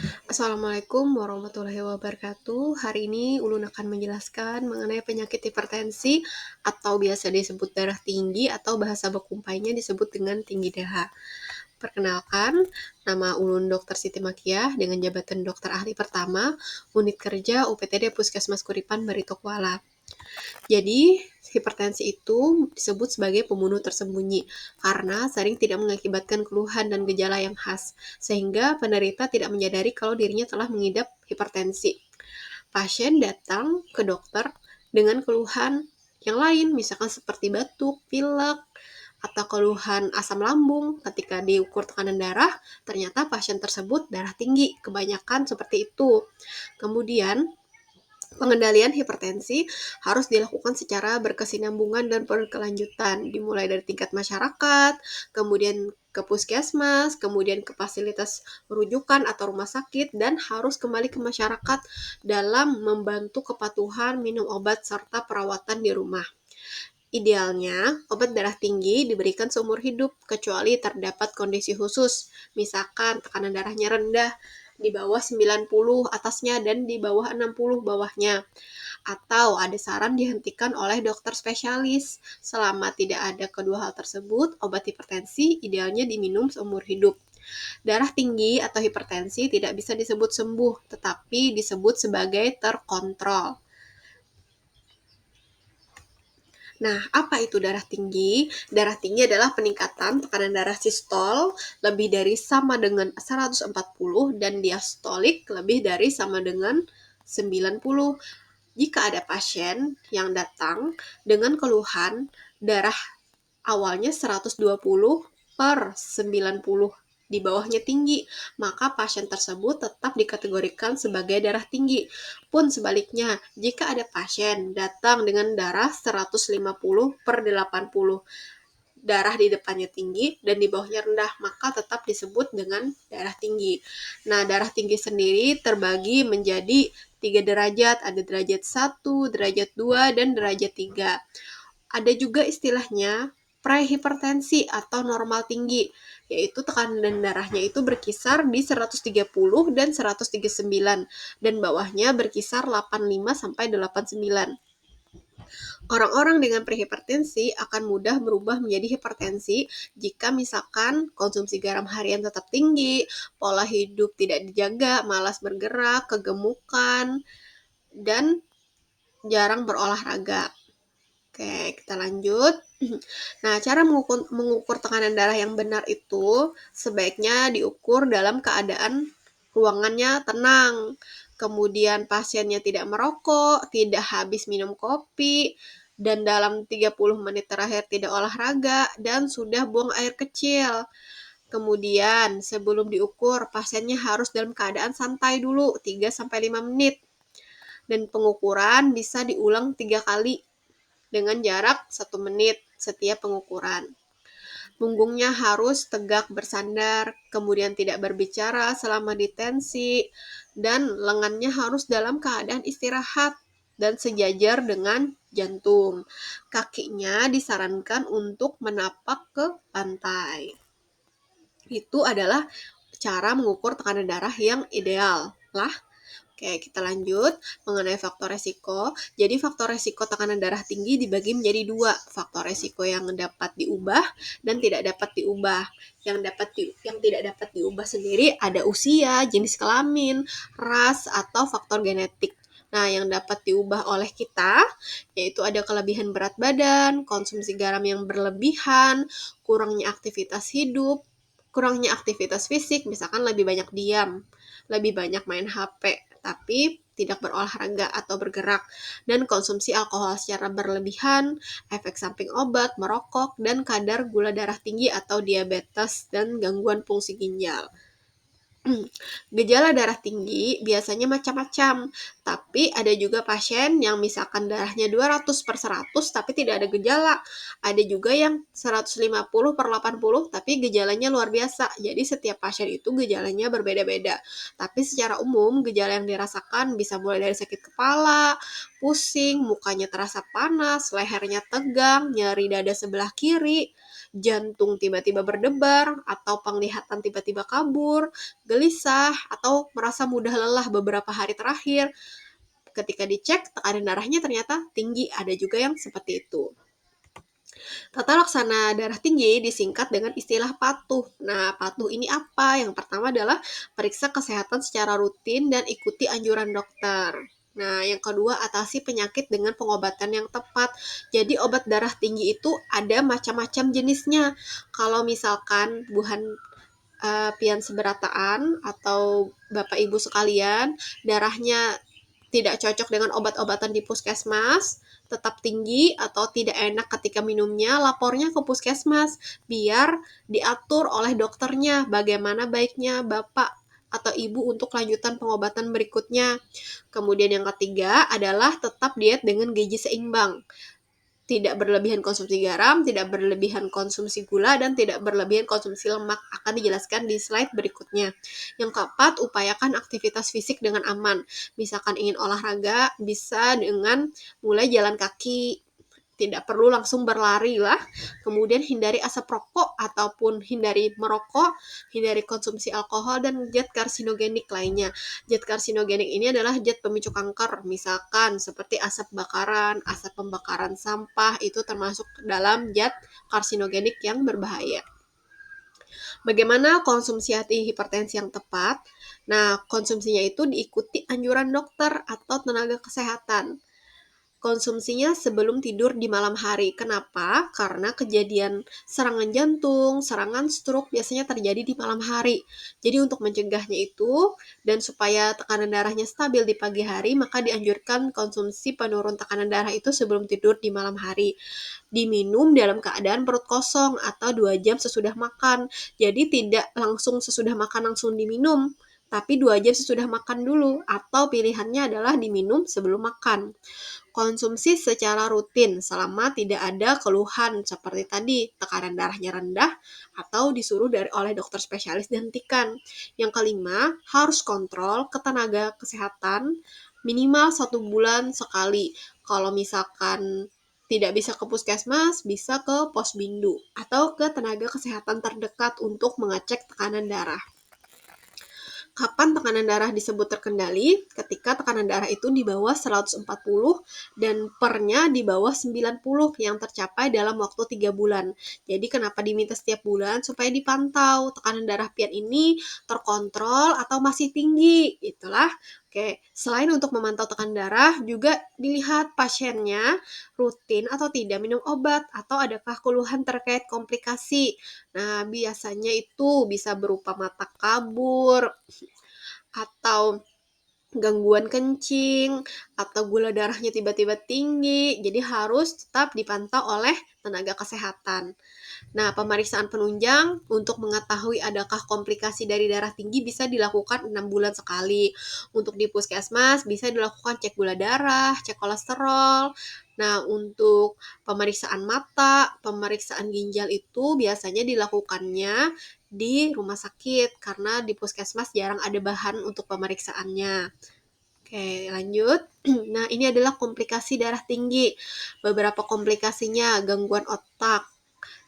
Assalamualaikum warahmatullahi wabarakatuh. Hari ini Ulun akan menjelaskan mengenai penyakit hipertensi atau biasa disebut darah tinggi atau bahasa bekumpainya disebut dengan tinggi darah. Perkenalkan, nama Ulun Dr. Siti Makiah dengan jabatan dokter ahli pertama, unit kerja UPTD Puskesmas Kuripan Barito Kuala. Jadi, hipertensi itu disebut sebagai pembunuh tersembunyi karena sering tidak mengakibatkan keluhan dan gejala yang khas, sehingga penderita tidak menyadari kalau dirinya telah mengidap hipertensi. Pasien datang ke dokter dengan keluhan yang lain, misalkan seperti batuk, pilek, atau keluhan asam lambung. Ketika diukur tekanan darah, ternyata pasien tersebut darah tinggi, kebanyakan seperti itu. Kemudian, pengendalian hipertensi harus dilakukan secara berkesinambungan dan berkelanjutan, dimulai dari tingkat masyarakat, kemudian ke puskesmas, kemudian ke fasilitas rujukan atau rumah sakit, dan harus kembali ke masyarakat dalam membantu kepatuhan minum obat serta perawatan di rumah. Idealnya, obat darah tinggi diberikan seumur hidup, kecuali terdapat kondisi khusus, misalkan tekanan darahnya rendah, di bawah 90 atasnya dan di bawah 60 bawahnya. Atau ada saran dihentikan oleh dokter spesialis. Selama tidak ada kedua hal tersebut, obat hipertensi idealnya diminum seumur hidup. Darah tinggi atau hipertensi tidak bisa disebut sembuh, tetapi disebut sebagai terkontrol. Nah, apa itu darah tinggi? Darah tinggi adalah peningkatan tekanan darah sistol lebih dari sama dengan 140 dan diastolik lebih dari sama dengan 90. Jika ada pasien yang datang dengan keluhan darah awalnya 120 per 90 di bawahnya tinggi, maka pasien tersebut tetap dikategorikan sebagai darah tinggi. Pun sebaliknya, jika ada pasien datang dengan darah 150 per 80, darah di depannya tinggi dan di bawahnya rendah, maka tetap disebut dengan darah tinggi. Nah, darah tinggi sendiri terbagi menjadi 3 derajat, ada derajat 1, derajat 2, dan derajat 3. Ada juga istilahnya prehipertensi atau normal tinggi, yaitu tekanan darahnya itu berkisar di 130 dan 139 dan bawahnya berkisar 85 sampai 89. Orang-orang dengan prehipertensi akan mudah berubah menjadi hipertensi jika misalkan konsumsi garam harian tetap tinggi, pola hidup tidak dijaga, malas bergerak, kegemukan, dan jarang berolahraga. Oke, kita lanjut. Nah, cara mengukur tekanan darah yang benar itu sebaiknya diukur dalam keadaan ruangannya tenang. Kemudian pasiennya tidak merokok, tidak habis minum kopi, dan dalam 30 menit terakhir tidak olahraga, dan sudah buang air kecil. Kemudian, sebelum diukur, pasiennya harus dalam keadaan santai dulu, 3-5 menit. Dan pengukuran bisa diulang 3 kali dengan jarak 1 menit setiap pengukuran. Punggungnya harus tegak bersandar, kemudian tidak berbicara selama ditensi, dan lengannya harus dalam keadaan istirahat dan sejajar dengan jantung. Kakinya disarankan untuk menapak ke pantai. Itu adalah cara mengukur tekanan darah yang ideal lah. Oke, kita lanjut mengenai faktor resiko. Jadi faktor resiko tekanan darah tinggi dibagi menjadi 2. Faktor resiko yang dapat diubah dan tidak dapat diubah. Yang tidak dapat diubah sendiri ada usia, jenis kelamin, ras, atau faktor genetik. Nah, yang dapat diubah oleh kita yaitu ada kelebihan berat badan, konsumsi garam yang berlebihan, kurangnya aktivitas fisik, misalkan lebih banyak diam, lebih banyak main HP, tapi tidak berolahraga atau bergerak, dan konsumsi alkohol secara berlebihan, efek samping obat, merokok, dan kadar gula darah tinggi atau diabetes dan gangguan fungsi ginjal. Gejala darah tinggi biasanya macam-macam, tapi ada juga pasien yang misalkan darahnya 200/100 tapi tidak ada gejala. Ada juga yang 150/80 tapi gejalanya luar biasa. Jadi setiap pasien itu gejalanya berbeda-beda. Tapi secara umum gejala yang dirasakan bisa mulai dari sakit kepala, pusing, mukanya terasa panas, lehernya tegang, nyeri dada sebelah kiri, jantung tiba-tiba berdebar, atau penglihatan tiba-tiba kabur, gelisah, atau merasa mudah lelah beberapa hari terakhir. Ketika dicek, tekanan darahnya ternyata tinggi, ada juga yang seperti itu. Tata laksana darah tinggi disingkat dengan istilah patuh. Nah, patuh ini apa? Yang pertama adalah periksa kesehatan secara rutin dan ikuti anjuran dokter. Nah, yang kedua, atasi penyakit dengan pengobatan yang tepat. Jadi, obat darah tinggi itu ada macam-macam jenisnya. Kalau misalkan pian seberataan atau Bapak Ibu sekalian, darahnya tidak cocok dengan obat-obatan di puskesmas, tetap tinggi atau tidak enak ketika minumnya, lapornya ke puskesmas biar diatur oleh dokternya bagaimana baiknya Bapak atau Ibu untuk lanjutan pengobatan berikutnya. Kemudian yang ketiga adalah tetap diet dengan gizi seimbang. Tidak berlebihan konsumsi garam, tidak berlebihan konsumsi gula, dan tidak berlebihan konsumsi lemak. Akan dijelaskan di slide berikutnya. Yang keempat, upayakan aktivitas fisik dengan aman. Misalkan ingin olahraga, bisa dengan mulai jalan kaki, tidak perlu langsung berlari lah. Kemudian hindari asap rokok ataupun hindari merokok, hindari konsumsi alkohol dan zat karsinogenik lainnya. Zat karsinogenik ini adalah zat pemicu kanker, misalkan seperti asap bakaran, asap pembakaran sampah, itu termasuk dalam zat karsinogenik yang berbahaya. Bagaimana konsumsi hipertensi yang tepat? Nah, konsumsinya itu diikuti anjuran dokter atau tenaga kesehatan. Konsumsinya sebelum tidur di malam hari. Kenapa? Karena kejadian serangan jantung, serangan stroke biasanya terjadi di malam hari. Jadi untuk mencegahnya itu dan supaya tekanan darahnya stabil di pagi hari, maka dianjurkan konsumsi penurun tekanan darah itu sebelum tidur di malam hari. Diminum dalam keadaan perut kosong atau 2 jam sesudah makan. Jadi tidak langsung sesudah makan langsung diminum, tapi 2 jam sesudah makan dulu, atau pilihannya adalah diminum sebelum makan. Konsumsi secara rutin selama tidak ada keluhan seperti tadi tekanan darahnya rendah atau disuruh oleh dokter spesialis dihentikan. Yang kelima, harus kontrol ke tenaga kesehatan minimal 1 bulan sekali. Kalau misalkan tidak bisa ke puskesmas, bisa ke posbindu atau ke tenaga kesehatan terdekat untuk mengecek tekanan darah. Kapan tekanan darah disebut terkendali? Ketika tekanan darah itu di bawah 140 dan pernya di bawah 90 yang tercapai dalam waktu 3 bulan. Jadi kenapa diminta setiap bulan? Supaya dipantau tekanan darah pian ini terkontrol atau masih tinggi. Itulah. Oke, selain untuk memantau tekanan darah, juga dilihat pasiennya rutin atau tidak minum obat atau adakah keluhan terkait komplikasi. Nah, biasanya itu bisa berupa mata kabur, atau gangguan kencing, atau gula darahnya tiba-tiba tinggi, jadi harus tetap dipantau oleh tenaga kesehatan. Nah, pemeriksaan penunjang untuk mengetahui adakah komplikasi dari darah tinggi bisa dilakukan 6 bulan sekali. Untuk di puskesmas bisa dilakukan cek gula darah, cek kolesterol. Nah, untuk pemeriksaan mata, pemeriksaan ginjal itu biasanya dilakukannya di rumah sakit karena di puskesmas jarang ada bahan untuk pemeriksaannya. Oke, lanjut. Nah, ini adalah komplikasi darah tinggi. Beberapa komplikasinya gangguan otak,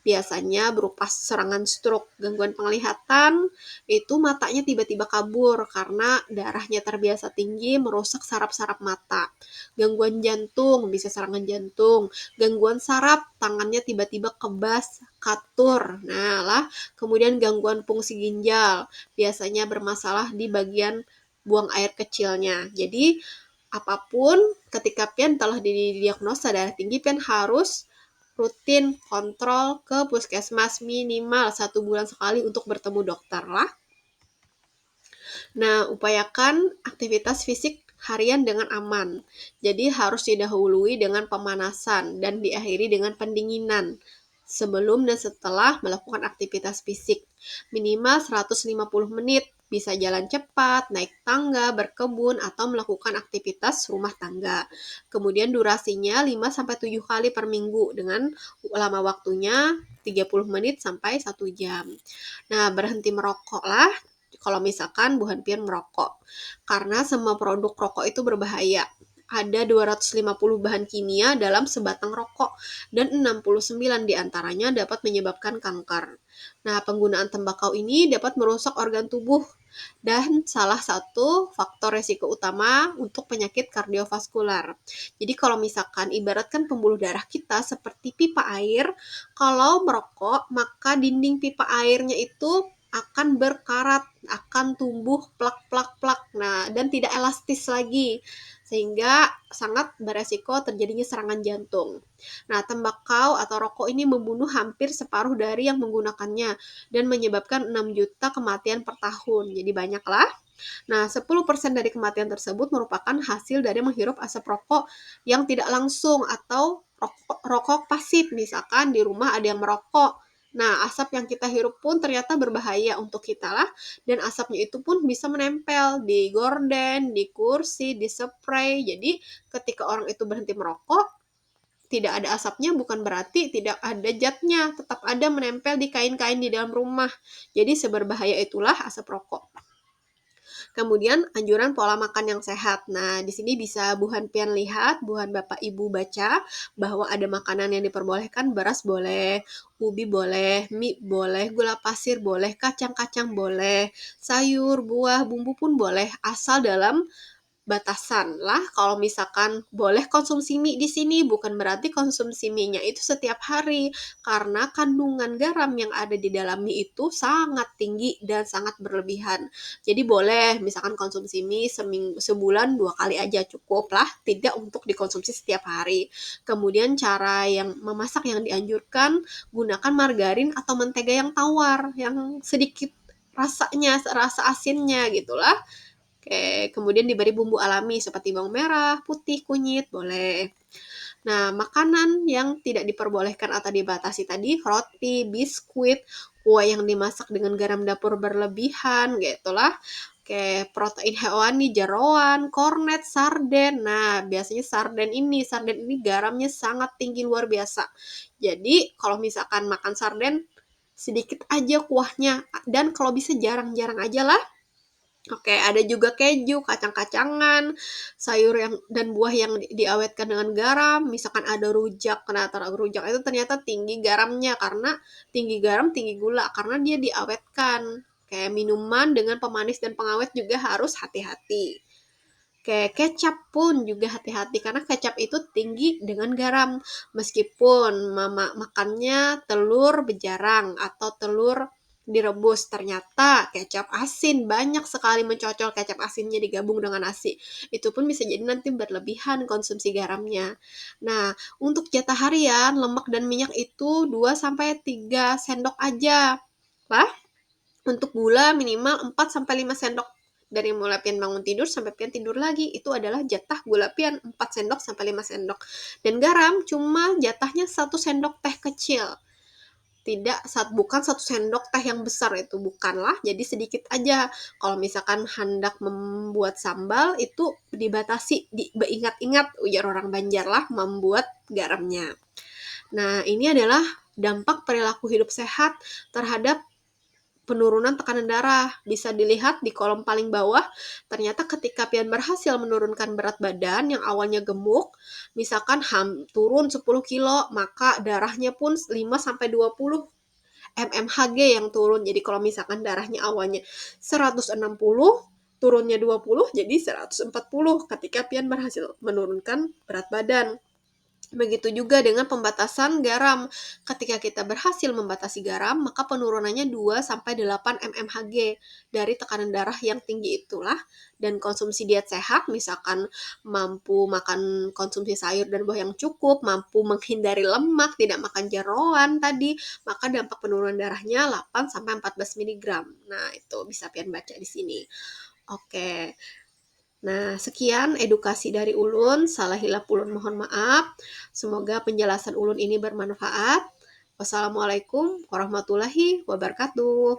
biasanya berupa serangan stroke, gangguan penglihatan, itu matanya tiba-tiba kabur karena darahnya terbiasa tinggi merusak saraf-saraf mata. Gangguan jantung, bisa serangan jantung. Gangguan saraf, tangannya tiba-tiba kebas, katur. Nah, lah, kemudian gangguan fungsi ginjal, biasanya bermasalah di bagian buang air kecilnya. Jadi, apapun ketika pian telah didiagnosa darah tinggi, pian harus rutin kontrol ke puskesmas minimal 1 bulan sekali untuk bertemu dokter lah. Nah, upayakan aktivitas fisik harian dengan aman. Jadi harus didahului dengan pemanasan dan diakhiri dengan pendinginan sebelum dan setelah melakukan aktivitas fisik. Minimal 150 menit, bisa jalan cepat, naik tangga, berkebun, atau melakukan aktivitas rumah tangga. Kemudian durasinya 5-7 kali per minggu dengan lama waktunya 30 menit sampai 1 jam. Nah, berhenti merokok lah kalau misalkan buhan pian merokok. Karena semua produk rokok itu berbahaya. ada 250 bahan kimia dalam sebatang rokok dan 69 diantaranya dapat menyebabkan kanker. Nah, penggunaan tembakau ini dapat merusak organ tubuh dan salah satu faktor resiko utama untuk penyakit kardiovaskular. Jadi kalau misalkan ibaratkan pembuluh darah kita seperti pipa air, kalau merokok maka dinding pipa airnya itu akan berkarat, akan tumbuh plak-plak-plak. Nah, dan tidak elastis lagi sehingga sangat beresiko terjadinya serangan jantung. Nah, tembakau atau rokok ini membunuh hampir separuh dari yang menggunakannya dan menyebabkan 6 juta kematian per tahun. Jadi banyaklah. Nah, 10% dari kematian tersebut merupakan hasil dari menghirup asap rokok yang tidak langsung atau rokok pasif. Misalkan di rumah ada yang merokok. Nah, asap yang kita hirup pun ternyata berbahaya untuk kita lah, dan asapnya itu pun bisa menempel di gorden, di kursi, di spray. Jadi, ketika orang itu berhenti merokok, tidak ada asapnya bukan berarti tidak ada zatnya, tetap ada menempel di kain-kain di dalam rumah. Jadi, seberbahaya itulah asap rokok. Kemudian anjuran pola makan yang sehat. Nah, di sini bisa Bu Hanpian lihat, Bu Han Bapak Ibu baca bahwa ada makanan yang diperbolehkan, beras boleh, ubi boleh, mie boleh, gula pasir boleh, kacang-kacang boleh, sayur, buah, bumbu pun boleh, asal dalam batasan lah. Kalau misalkan boleh konsumsi mie di sini, bukan berarti konsumsi mie-nya itu setiap hari, karena kandungan garam yang ada di dalam mie itu sangat tinggi dan sangat berlebihan. Jadi boleh misalkan konsumsi mie sebulan 2 kali aja cukup lah, tidak untuk dikonsumsi setiap hari. Kemudian cara yang memasak yang dianjurkan, gunakan margarin atau mentega yang tawar, yang sedikit rasanya, rasa asinnya gitulah. Oke, kemudian diberi bumbu alami seperti bawang merah, putih, kunyit, boleh. Nah, makanan yang tidak diperbolehkan atau dibatasi tadi, roti, biskuit, kue yang dimasak dengan garam dapur berlebihan, gitulah. Oke, protein hewani, jeroan, kornet, sarden. Nah, biasanya sarden ini garamnya sangat tinggi luar biasa. Jadi, kalau misalkan makan sarden, sedikit aja kuahnya, dan kalau bisa jarang-jarang aja lah. Oke, ada juga keju, kacang-kacangan, sayur yang dan buah yang diawetkan dengan garam. Misalkan ada rujak, nah rujak itu ternyata tinggi garamnya karena tinggi garam, tinggi gula karena dia diawetkan. Kayak minuman dengan pemanis dan pengawet juga harus hati-hati. Kayak kecap pun juga hati-hati karena kecap itu tinggi dengan garam. Meskipun mama makannya telur bejarang atau telur direbus, ternyata kecap asin banyak sekali mencocol kecap asinnya digabung dengan nasi. Itu pun bisa jadi nanti berlebihan konsumsi garamnya. Nah, untuk jatah harian lemak dan minyak itu 2 sampai 3 sendok aja. Lah, untuk gula minimal 4 sampai 5 sendok. Dari mulai pian bangun tidur sampai pian tidur lagi, itu adalah jatah gula pian 4 sendok sampai 5 sendok. Dan garam cuma jatahnya 1 sendok teh kecil. Tidak, bukan 1 sendok teh yang besar, itu bukanlah, jadi sedikit aja. Kalau misalkan hendak membuat sambal itu dibatasi, ingat-ingat ujar orang Banjar lah membuat garamnya. Nah, ini adalah dampak perilaku hidup sehat terhadap penurunan tekanan darah. Bisa dilihat di kolom paling bawah, ternyata ketika pian berhasil menurunkan berat badan yang awalnya gemuk, misalkan turun 10 kilo, maka darahnya pun 5-20 mmHg yang turun. Jadi kalau misalkan darahnya awalnya 160, turunnya 20, jadi 140 ketika pian berhasil menurunkan berat badan. Begitu juga dengan pembatasan garam. Ketika kita berhasil membatasi garam, maka penurunannya 2-8 mmHg dari tekanan darah yang tinggi itulah. Dan konsumsi diet sehat, misalkan mampu makan konsumsi sayur dan buah yang cukup, mampu menghindari lemak, tidak makan jeroan tadi, maka dampak penurunan darahnya 8-14 mg. Nah, itu bisa pian baca di sini. Oke. Nah, sekian edukasi dari Ulun. Salah hilap Ulun mohon maaf. Semoga penjelasan Ulun ini bermanfaat. Wassalamualaikum warahmatullahi wabarakatuh.